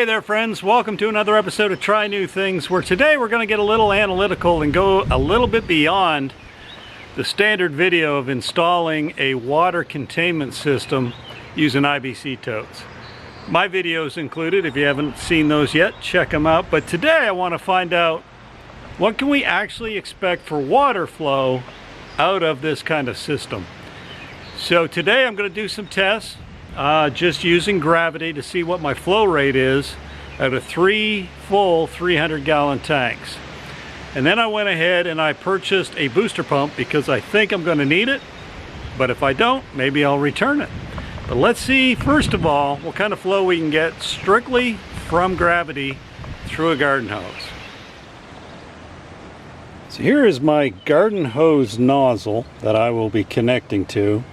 Hey there friends, welcome to another episode of Try New Things, where today we're going to get a little analytical and go a little bit beyond the standard video of installing a water containment system using IBC totes. My videos included. If you haven't seen those yet, check them out. But today I want to find out what can we actually expect for water flow out of this kind of system. So today I'm going to do some tests. Just using gravity to see what my flow rate is out of 3 full 300-gallon tanks. And then I went ahead and I purchased a booster pump because I think I'm going to need it, but if I don't, maybe I'll return it. But let's see first of all what kind of flow we can get strictly from gravity through a garden hose. So here is my garden hose nozzle that I will be connecting to.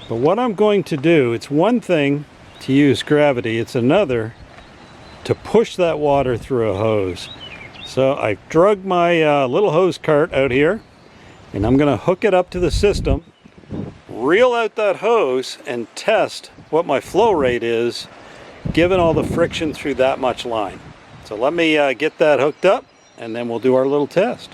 But what I'm going to do, it's one thing to use gravity, it's another to push that water through a hose. So I've dragged my little hose cart out here, and I'm going to hook it up to the system, reel out that hose, and test what my flow rate is given all the friction through that much line. So let me get that hooked up, and then we'll do our little test.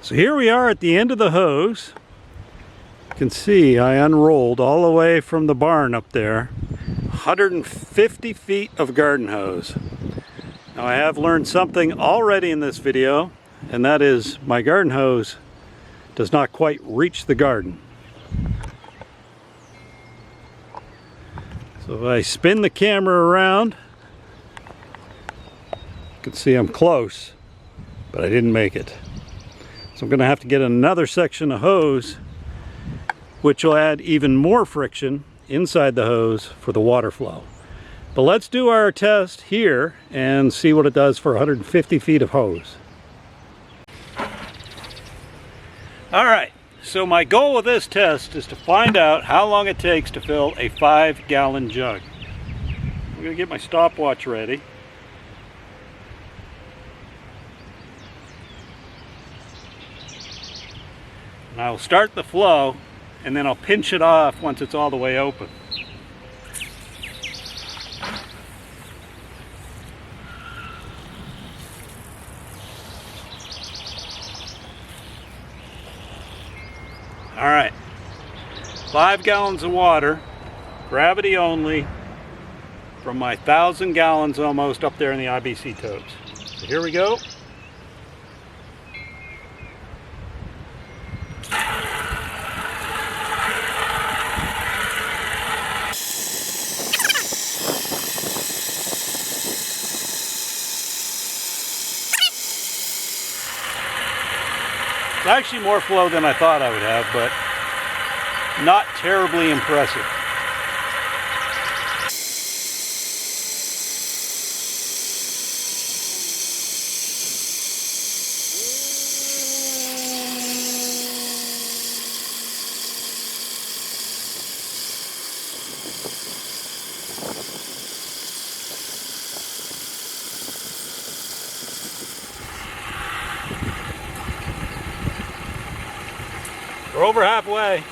So here we are at the end of the hose. You can see I unrolled all the way from the barn up there, 150 feet of garden hose. Now I have learned something already in this video, and that is my garden hose does not quite reach the garden. So if I spin the camera around, you can see I'm close, but I didn't make it. So I'm going to have to get another section of hose, which will add even more friction inside the hose for the water flow. But let's do our test here and see what it does for 150 feet of hose. Alright, so my goal with this test is to find out how long it takes to fill a 5-gallon jug. I'm going to get my stopwatch ready. And I'll start the flow, and then I'll pinch it off once it's all the way open. All right, 5 gallons of water, gravity only, from my 1,000 gallons almost up there in the IBC totes. So here we go. It's actually more flow than I thought I would have, but not terribly impressive. We're over halfway.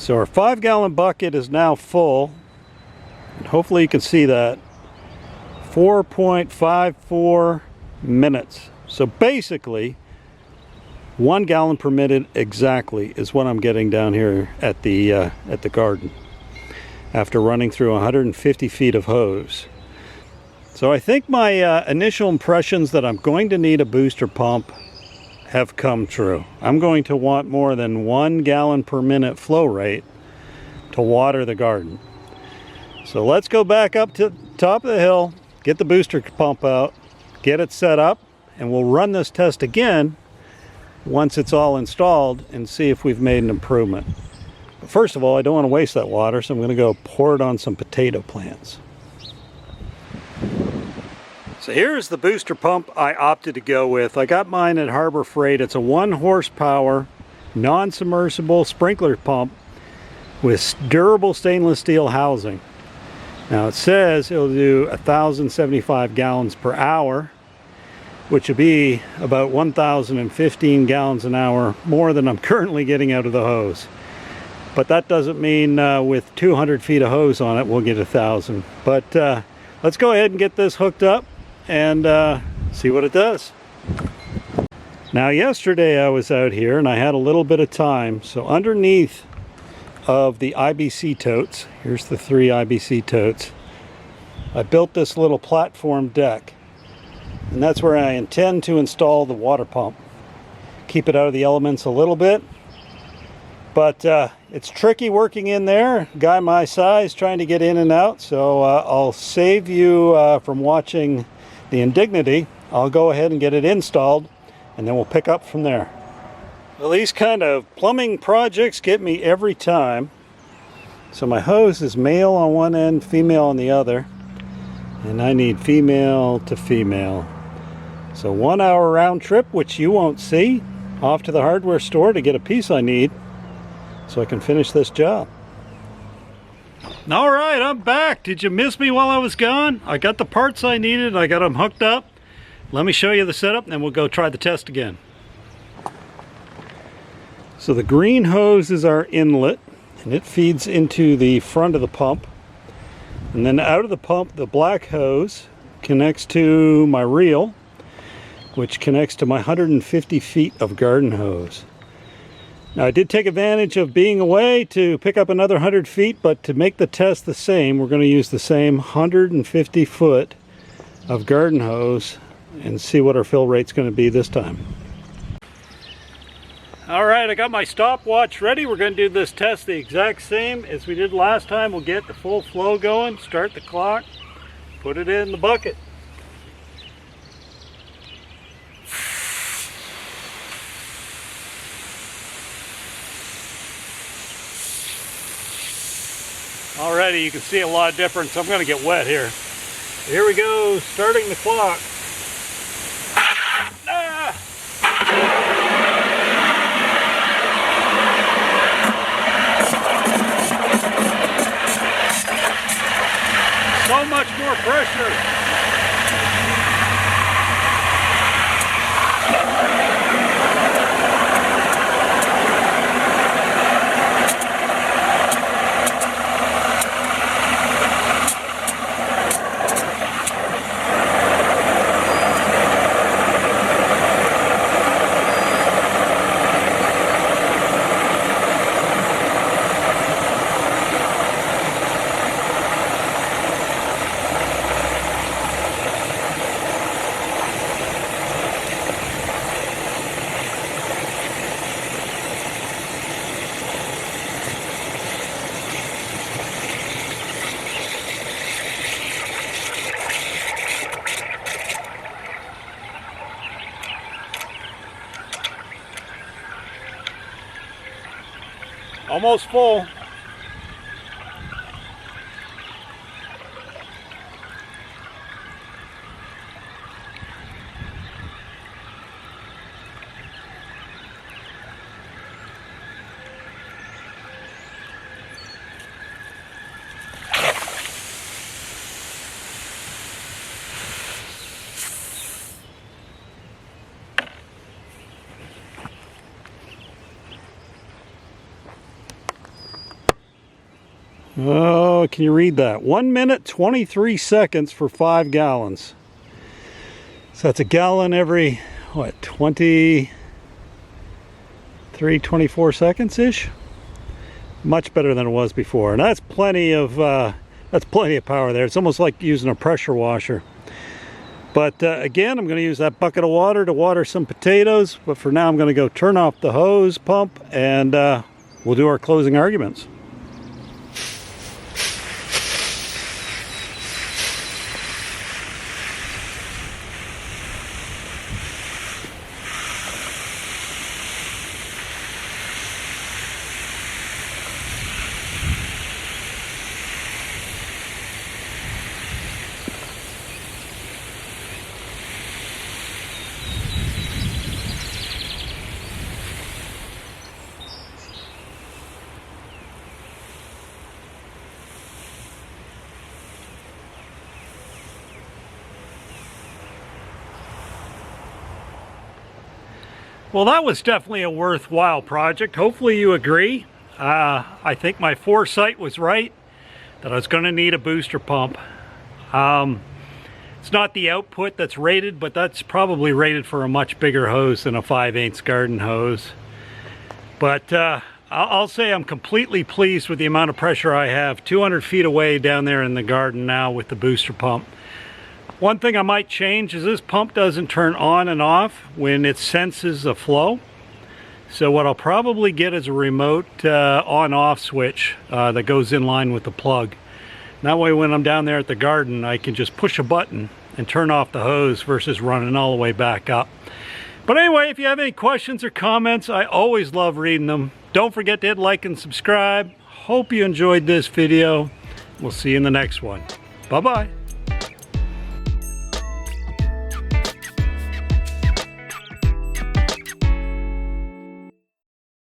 So our 5-gallon bucket is now full. And hopefully you can see that. 4.54 minutes. So basically, 1 gallon per minute exactly is what I'm getting down here at the garden after running through 150 feet of hose. So I think my initial impressions that I'm going to need a booster pump have come true. I'm going to want more than 1 gallon per minute flow rate to water the garden. So let's go back up to the top of the hill, get the booster pump out, get it set up, and we'll run this test again once it's all installed and see if we've made an improvement. But first of all, I don't want to waste that water, so I'm going to go pour it on some potato plants. So here's the booster pump I opted to go with. I got mine at Harbor Freight. It's a 1 horsepower, non-submersible sprinkler pump with durable stainless steel housing. Now it says it'll do 1,075 gallons per hour, which would be about 1,015 gallons an hour more than I'm currently getting out of the hose. But that doesn't mean with 200 feet of hose on it, we'll get 1,000. But let's go ahead and get this hooked up and see what it does. Now yesterday I was out here and I had a little bit of time, so underneath of the IBC totes, here's the 3 IBC totes, I built this little platform deck, and that's where I intend to install the water pump. Keep it out of the elements a little bit, but it's tricky working in there. Guy my size trying to get in and out, so I'll save you from watching the indignity. I'll go ahead and get it installed, and then we'll pick up from there. Well, these kind of plumbing projects get me every time. So my hose is male on one end, female on the other, and I need female to female. So 1 hour round trip, which you won't see, off to the hardware store to get a piece I need so I can finish this job. All right, I'm back. Did you miss me while I was gone? I got the parts I needed. I got them hooked up. Let me show you the setup, and then we'll go try the test again. So the green hose is our inlet, and it feeds into the front of the pump. And then out of the pump, the black hose connects to my reel, which connects to my 150 feet of garden hose. Now I did take advantage of being away to pick up another 100 feet, but to make the test the same, we're going to use the same 150 foot of garden hose and see what our fill rate's going to be this time. All right, I got my stopwatch ready. We're going to do this test the exact same as we did last time. We'll get the full flow going, start the clock, put it in the bucket. Already you can see a lot of difference. I'm going to get wet here. Here we go, starting the clock. Ah! So much more pressure. Almost full. Oh, can you read that? 1 minute, 23 seconds for 5 gallons. So that's a gallon every, what, 23, 24 seconds-ish? Much better than it was before. And that's plenty of power there. It's almost like using a pressure washer. But again, I'm going to use that bucket of water to water some potatoes. But for now, I'm going to go turn off the hose pump and we'll do our closing arguments. Well, that was definitely a worthwhile project. Hopefully you agree. I think my foresight was right, that I was going to need a booster pump. It's not the output that's rated, but that's probably rated for a much bigger hose than a 5/8 garden hose. But I'll say I'm completely pleased with the amount of pressure I have 200 feet away down there in the garden now with the booster pump. One thing I might change is this pump doesn't turn on and off when it senses a flow. So what I'll probably get is a remote on-off switch that goes in line with the plug. That way when I'm down there at the garden, I can just push a button and turn off the hose versus running all the way back up. But anyway, if you have any questions or comments, I always love reading them. Don't forget to hit like and subscribe. Hope you enjoyed this video. We'll see you in the next one. Bye-bye.